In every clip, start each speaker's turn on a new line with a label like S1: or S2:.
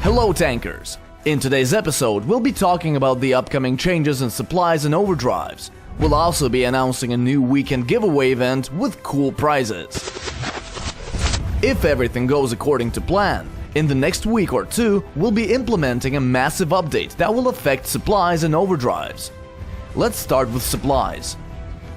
S1: Hello tankers! In today's episode, we'll be talking about the upcoming changes in supplies and overdrives. We'll also be announcing a new weekend giveaway event with cool prizes. If everything goes according to plan, in the next week or two, we'll be implementing a massive update that will affect supplies and overdrives. Let's start with supplies.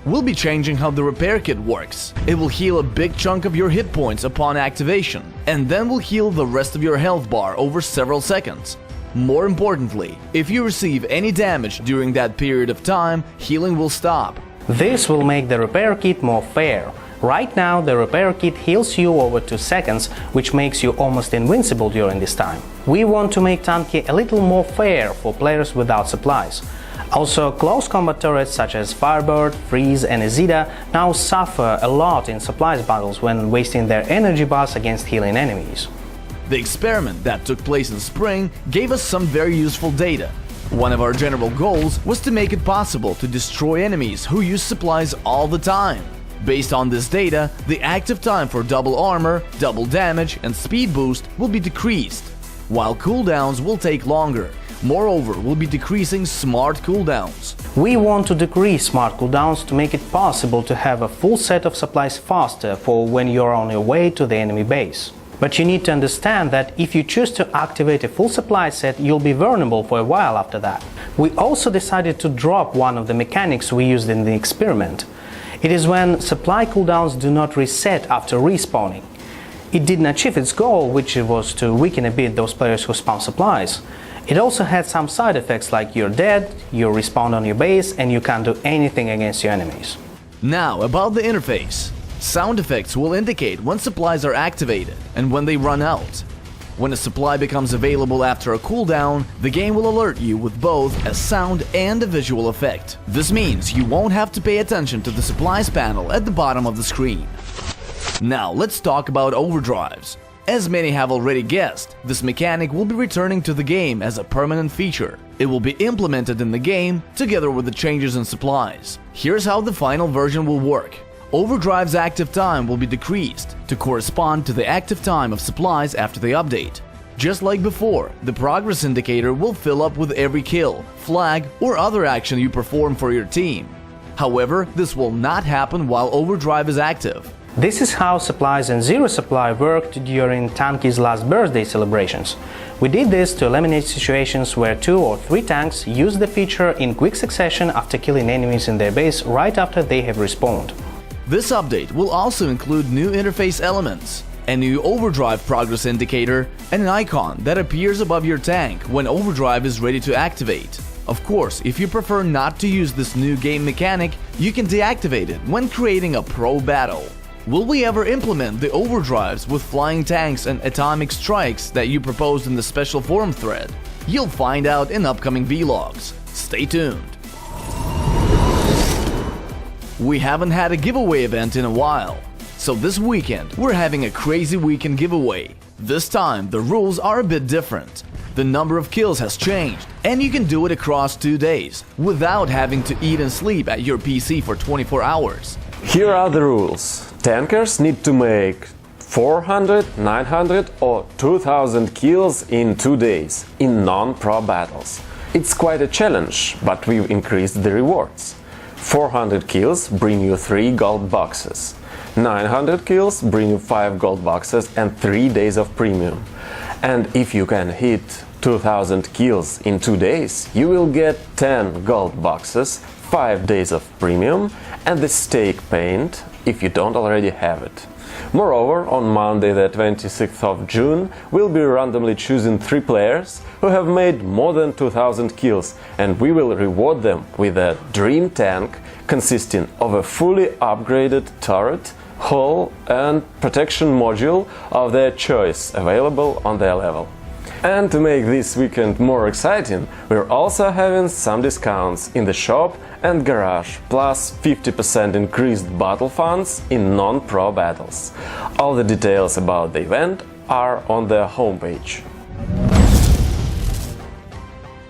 S1: We'll be changing how the repair kit works. It will heal a big chunk of your hit points upon activation, and then will heal the rest of your health bar over several seconds. More importantly, if you receive any damage during that period of time, healing will stop.
S2: This will make the repair kit more fair. Right now, the repair kit heals you over 2 seconds, which makes you almost invincible during this time. We want to make Tanki a little more fair for players without supplies. Also, close combat turrets such as Firebird, Freeze and Izida now suffer a lot in supplies battles when wasting their energy bars against healing enemies.
S1: The experiment that took place in spring gave us some very useful data. One of our general goals was to make it possible to destroy enemies who use supplies all the time. Based on this data, the active time for double armor, double damage and speed boost will be decreased, while cooldowns will take longer. Moreover, we'll be decreasing smart cooldowns.
S2: We want to decrease smart cooldowns to make it possible to have a full set of supplies faster for when you're on your way to the enemy base. But you need to understand that if you choose to activate a full supply set, you'll be vulnerable for a while after that. We also decided to drop one of the mechanics we used in the experiment. It is when supply cooldowns do not reset after respawning. It didn't achieve its goal, which was to weaken a bit those players who spawn supplies. It also had some side effects like you're dead, you respawn on your base, and you can't do anything against your enemies.
S1: Now about the interface. Sound effects will indicate when supplies are activated and when they run out. When a supply becomes available after a cooldown, the game will alert you with both a sound and a visual effect. This means you won't have to pay attention to the supplies panel at the bottom of the screen. Now let's talk about overdrives. As many have already guessed, this mechanic will be returning to the game as a permanent feature. It will be implemented in the game together with the changes in supplies. Here's how the final version will work. Overdrive's active time will be decreased to correspond to the active time of supplies after the update. Just like before, the progress indicator will fill up with every kill, flag, or other action you perform for your team. However, this will not happen while Overdrive is active.
S2: This is how supplies and zero supply worked during Tanki's last birthday celebrations. We did this to eliminate situations where 2 or 3 tanks use the feature in quick succession after killing enemies in their base right after they have respawned.
S1: This update will also include new interface elements, a new Overdrive progress indicator, and an icon that appears above your tank when Overdrive is ready to activate. Of course, if you prefer not to use this new game mechanic, you can deactivate it when creating a pro battle. Will we ever implement the overdrives with flying tanks and atomic strikes that you proposed in the special forum thread? You'll find out in upcoming vlogs. Stay tuned! We haven't had a giveaway event in a while, so this weekend we're having a crazy weekend giveaway. This time the rules are a bit different. The number of kills has changed, and you can do it across 2 days without having to eat and sleep at your PC for 24 hours.
S3: Here are the rules. Tankers need to make 400, 900 or 2000 kills in 2 days in non-pro battles. It's quite a challenge, but we've increased the rewards. 400 kills bring you 3 gold boxes. 900 kills bring you 5 gold boxes and 3 days of premium. And if you can hit 2000 kills in 2 days, you will get 10 gold boxes, 5 days of premium and the stake paint if you don't already have it. Moreover, on Monday the 26th of June, we'll be randomly choosing 3 players who have made more than 2000 kills, and we will reward them with a dream tank consisting of a fully upgraded turret, hull and protection module of their choice available on their level. And to make this weekend more exciting, we're also having some discounts in the shop and garage, plus 50% increased battle funds in non-pro battles. All the details about the event are on the homepage.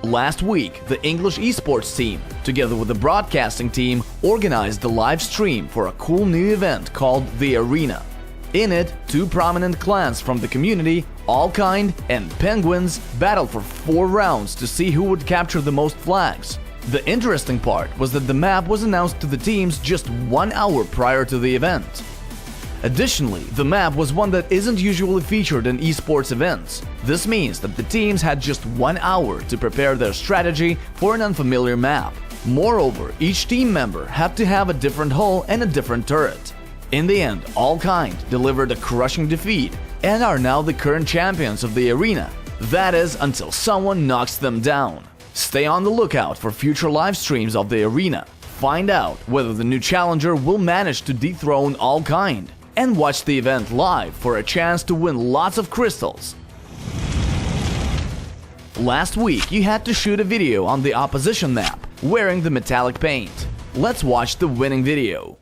S1: Last week, the English esports team, together with the broadcasting team, organized a live stream for a cool new event called The Arena. In it, 2 prominent clans from the community, All Kind and Penguins battled for 4 rounds to see who would capture the most flags. The interesting part was that the map was announced to the teams just 1 hour prior to the event. Additionally, the map was one that isn't usually featured in esports events. This means that the teams had just 1 hour to prepare their strategy for an unfamiliar map. Moreover, each team member had to have a different hull and a different turret. In the end, All Kind delivered a crushing defeat and are now the current champions of the arena. That is, until someone knocks them down. Stay on the lookout for future live streams of the arena. Find out whether the new challenger will manage to dethrone All Kind. And watch the event live for a chance to win lots of crystals. Last week, you had to shoot a video on the opposition map, wearing the metallic paint. Let's watch the winning video.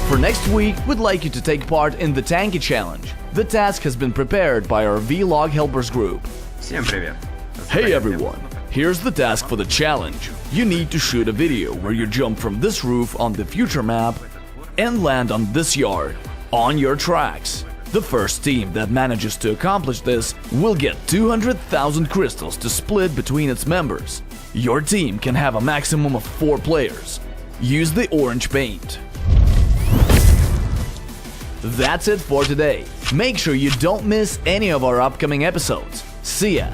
S1: For next week, we'd like you to take part in the Tanki challenge. The task has been prepared by our Vlog Helpers group.
S4: Всем привет!
S1: Hey everyone, here's the task for the challenge. You need to shoot a video where you jump from this roof on the future map and land on this yard, on your tracks. The first team that manages to accomplish this will get 200,000 crystals to split between its members. Your team can have a maximum of 4 players. Use the orange paint. That's it for today. Make sure you don't miss any of our upcoming episodes. See ya!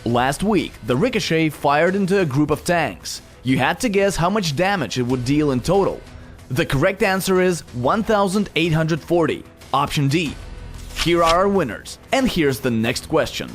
S1: Last week, the Ricochet fired into a group of tanks. You had to guess how much damage it would deal in total. The correct answer is 1,840. Option D. Here are our winners, and here's the next question.